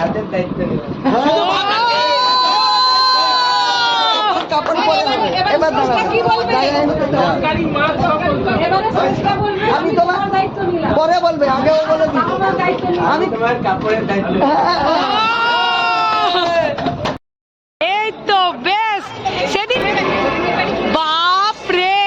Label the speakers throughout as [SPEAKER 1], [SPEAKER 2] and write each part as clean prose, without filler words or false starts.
[SPEAKER 1] হাতের দায়িত্ব নিলাম।
[SPEAKER 2] পরে বলবে, আগেও বলে
[SPEAKER 1] আমি তোমার কাপড়ের দায়িত্ব।
[SPEAKER 3] এই তো বেশ সেদিন বাপ রে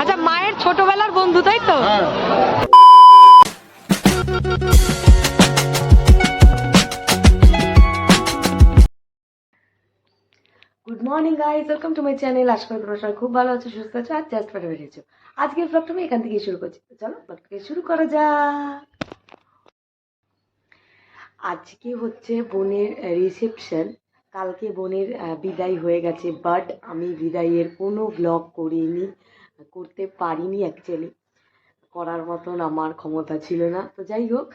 [SPEAKER 3] আচ্ছা মায়ের ছোটবেলার বন্ধু তাই তো good morning guys, welcome to my channel. আশা করি তোমরা সবাই খুব ভালো আছো, সুস্থ আছো আর জাস্ট ফটো বেরিয়েছো। আজকের ব্লগটা আমি এখান থেকে শুরু করছি, চলো ব্লগটাকে শুরু করা যাক। আজকে হচ্ছে বোনের রিসেপশন, কালকে বোনের বিদায় হয়ে গেছে, বাট আমি বিদায়ের কোনো ব্লগ করিনি, করতে পারিনি, অ্যাকচুয়ালি করার মতন আমার ক্ষমতা ছিল না। তো যাই হোক,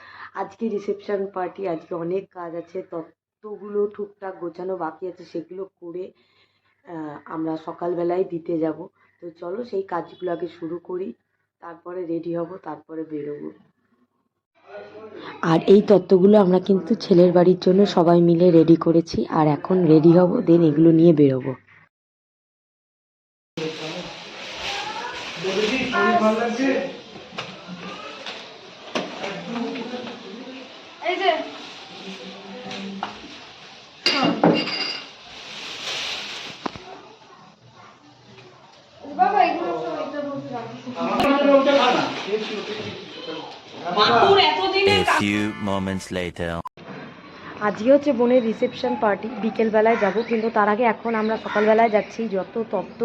[SPEAKER 3] আজকে রিসেপশন পার্টি, আজকে অনেক কাজ আছে, তত্ত্বগুলো টুকটাক গোছানো বাকি আছে, সেগুলো করে আমরা সকালবেলায় দিতে যাব। তো চলো সেই কাজগুলো আগে শুরু করি, তারপরে রেডি হব, তারপরে বেরোবো। আর এই তত্ত্বগুলো আমরা কিন্তু ছেলের বাড়ির জন্য সবাই মিলে রেডি করেছি, আর এখন রেডি হব, দেন এগুলো নিয়ে বেরোবো। এই যে
[SPEAKER 4] A few moments later.
[SPEAKER 3] আজকে হচ্ছে বোনের রিসেপশন পার্টি, বিকেলবেলায় যাব, কিন্তু তার আগে এখন আমরা সকালবেলায় যাচ্ছি, যত তত্ত্ব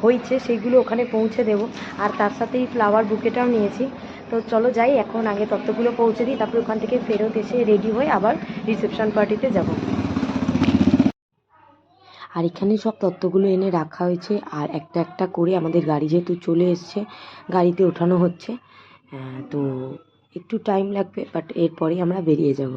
[SPEAKER 3] হয়েছে সেগুলো ওখানে পৌঁছে দেব, আর তার সাথেই ফ্লাওয়ার বুকেটাও নিয়েছি। তো চলো যাই, এখন আগে তত্ত্বগুলো পৌঁছে দিই, তারপরে ওখান থেকে ফেরত এসে রেডি হয়ে আবার রিসেপশন পার্টিতে যাব। আর এখানে সব তত্ত্বগুলো এনে রাখা হয়েছে, আর একটা একটা করে আমাদের গাড়ি যেহেতু চলে এসছে, গাড়িতে ওঠানো হচ্ছে। তো একটু টাইম লাগবে, বাট এরপরেই আমরা বেরিয়ে যাব।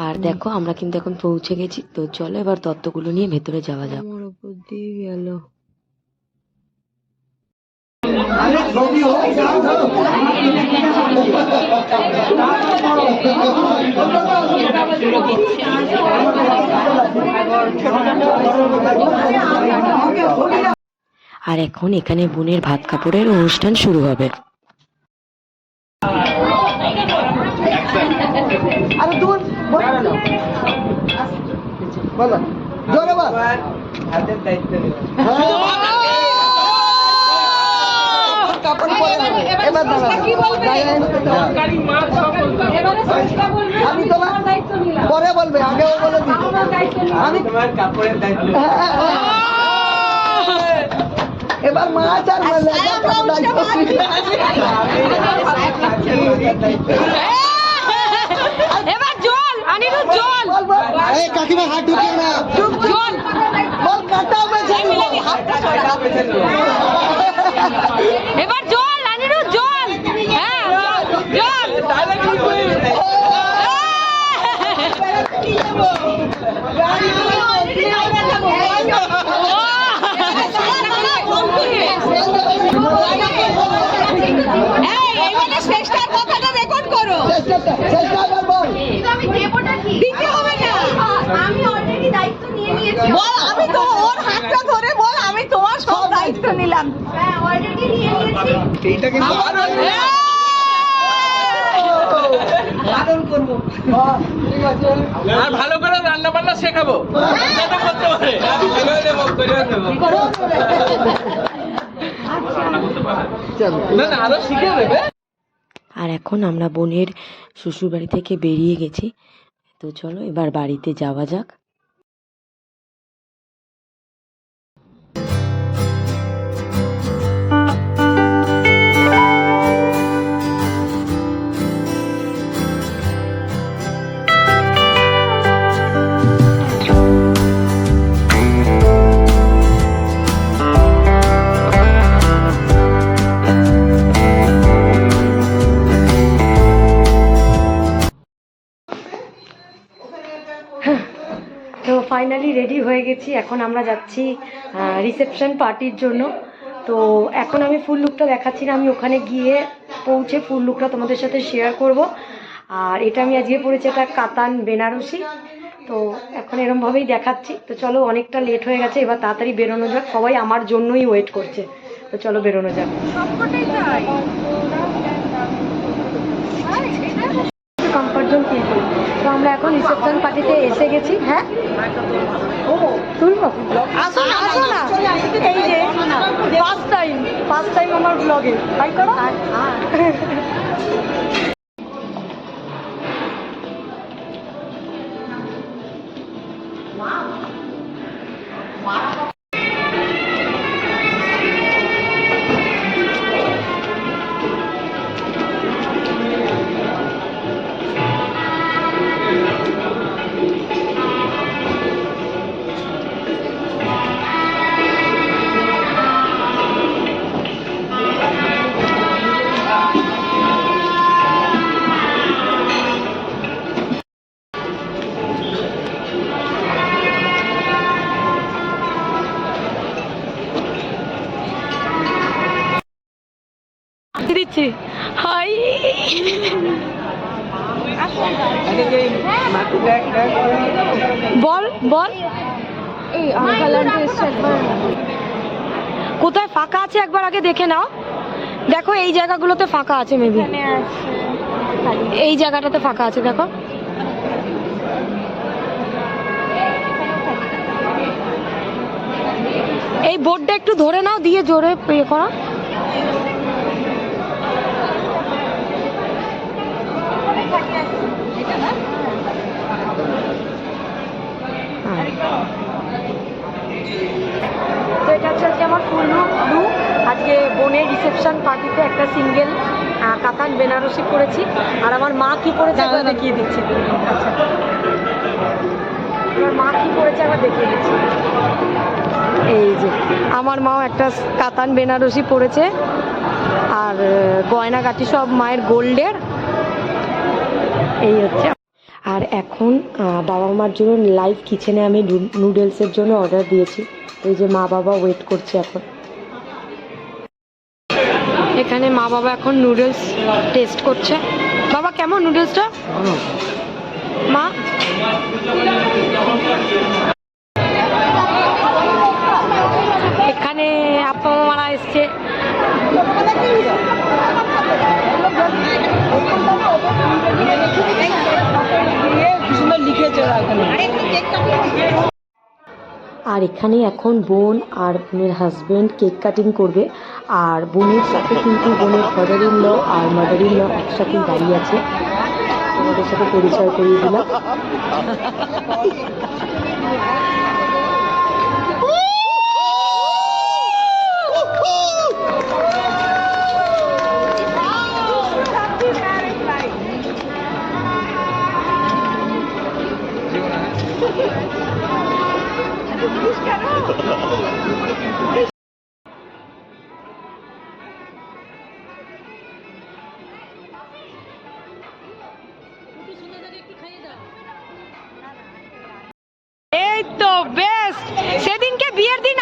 [SPEAKER 3] আর দেখো আমরা কিন্তু এখন পৌঁছে গেছি, তো চলো এবার তত্ত্বগুলো নিয়ে ভেতরে যাওয়া যাক। আমার উপর দিয়ে গেল। আর এখন এখানে বোনের ভাত কাপড়ের অনুষ্ঠান শুরু হবে।
[SPEAKER 1] হাতের দায়িত্ব নিলাম।
[SPEAKER 2] পরে বলবে, আগেও বলে
[SPEAKER 1] আমি তোমার কাপড়ের দায়িত্ব।
[SPEAKER 2] এবার মাছ আর
[SPEAKER 3] এবার জল আনিরু, জল
[SPEAKER 2] কাকিমা হাত ঢুকিয়ে না,
[SPEAKER 3] জল
[SPEAKER 2] বল কাটা বেছে
[SPEAKER 3] এবার জল আনিরু, জল। হ্যাঁ জল।
[SPEAKER 2] চেষ্টা এবার বল।
[SPEAKER 5] আমি দেবটা কি দিতে হবে না আমি অলরেডি দায়িত্ব নিয়ে নিয়েছি
[SPEAKER 6] বল, আমি তো ওর হাতটা ধরে বল, আমি তোমার সব দায়িত্ব নিলাম।
[SPEAKER 5] হ্যাঁ অলরেডি নিয়ে নিয়েছি
[SPEAKER 2] এইটা কিন্তু
[SPEAKER 6] আদর করবো।
[SPEAKER 2] ঠিক আছে
[SPEAKER 1] আর ভালো করে রান্না বান্না শেখাবো যাতে করতে পারে করে দেবো
[SPEAKER 2] চলো
[SPEAKER 1] না না আরো শিখে দেবে
[SPEAKER 3] আর এখন আমরা বোনের শ্বশুরবাড়ি থেকে বেরিয়ে গেছি, তো চলো এবার বাড়িতে যাওয়া যাক। তো ফাইনালি রেডি হয়ে গেছি, এখন আমরা যাচ্ছি রিসেপশন পার্টির জন্য। তো এখন আমি ফুল লুকটা দেখাচ্ছি না, আমি ওখানে গিয়ে পৌঁছে ফুল লুকটা তোমাদের সাথে শেয়ার করব। আর এটা আমি আজকে পরেছি একটা কাতান বেনারসি, তো এখন এরমভাবেই দেখাচ্ছি। তো চলো, অনেকটা লেট হয়ে গেছে, এবার তাড়াতাড়ি বেরোনো যাক, সবাই আমার জন্যই ওয়েট করছে, তো চলো বেরোনো যাক। কমফর্ট জোন ফিল করি। তো আমরা এখন রিসেপশন পার্টিতে এসে গেছি। হ্যাঁ তুলবো, আসো না আসো না, এই যে ফার্স্ট টাইম আমার ব্লগে তাই করো। দিচ্ছি হাই বল বল, কোথায় ফাঁকা আছে একবার আগে দেখে নাও। দেখো এই জায়গাগুলোতে ফাঁকা আছে, মেবি এই জায়গাটাতে ফাঁকা আছে, দেখো। এই বোর্ডটা একটু ধরে নাও, দিয়ে জোরে ইয়ে করো। তো এটা হচ্ছে আজকে আমার ফুল লুক। আজকে বোনের রিসেপশন পার্টিতে একটা সিঙ্গেল কাতান বেনারসি পরেছি। আর আমার মা কি পরেছে একবার দেখিয়ে দিচ্ছি। আচ্ছা, আমার মা কি পরেছে একবার দেখিয়ে দিচ্ছি। এই যে আমার মাও একটা কাতান বেনারসি পরেছে, আর গয়নাগাটি সব মায়ের গোল্ডের। এই হচ্ছে। আর এখন বাবা মার জন্য লাইভ কিচেনে আমি নুডলসের জন্য অর্ডার দিয়েছি। এই যে মা বাবা ওয়েট করছে এখন। এখানে মা বাবা এখন নুডলস টেস্ট করছে। বাবা কেমন নুডলসটা? মা এখানে আপা মারা এসছে। আর এখানে এখন বোন আর বোনের হাজব্যান্ড কেক কাটিং করবে। আর বোনের সাথে কিন্তু বোনের ফাদার ইন ল আর মাদার ইন ল একসাথেই দাঁড়িয়ে আছে। তোমাদের সাথে পরিচয় করিয়ে দিলাম। এই তো বেস্ট। সেদিনকে বিয়ের দিন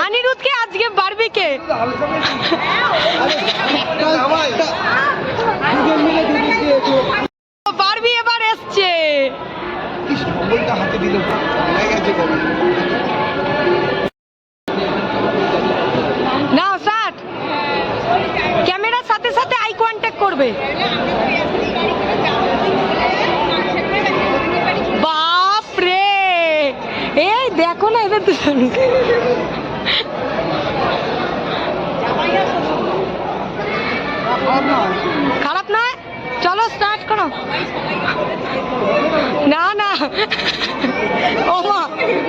[SPEAKER 3] আনিরুদ্ধকে, আজকে বারবিকে। এদের দুজন খারাপ নয়, চলো স্টার্ট করো। না না,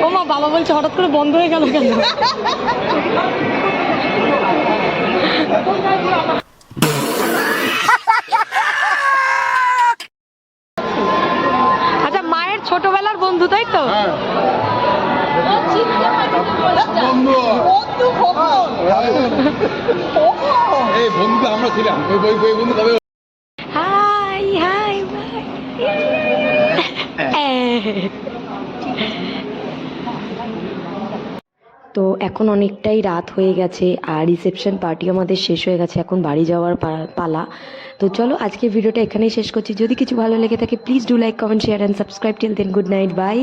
[SPEAKER 3] ও মা বাবা বলছে হঠাৎ করে বন্ধ হয়ে গেল কেন? আচ্ছা, মায়ের ছোটবেলার বন্ধু তাই তো?
[SPEAKER 2] বন্ধু
[SPEAKER 6] বন্ধু খোকন।
[SPEAKER 2] এই বন্ধু আমরা ছিলাম ওই বই বন্ধু কবে
[SPEAKER 3] হাই হাই তো এখন অনেকটাই রাত হয়ে গেছে আর রিসেপশন পার্টি আমাদের শেষ হয়ে গেছে, এখন বাড়ি যাওয়ার পালা। তো চলো আজকে ভিডিওটা এখানেই শেষ করছি। যদি কিছু ভালো লেগে থাকে please do like, comment, share and subscribe. Till then good night, by.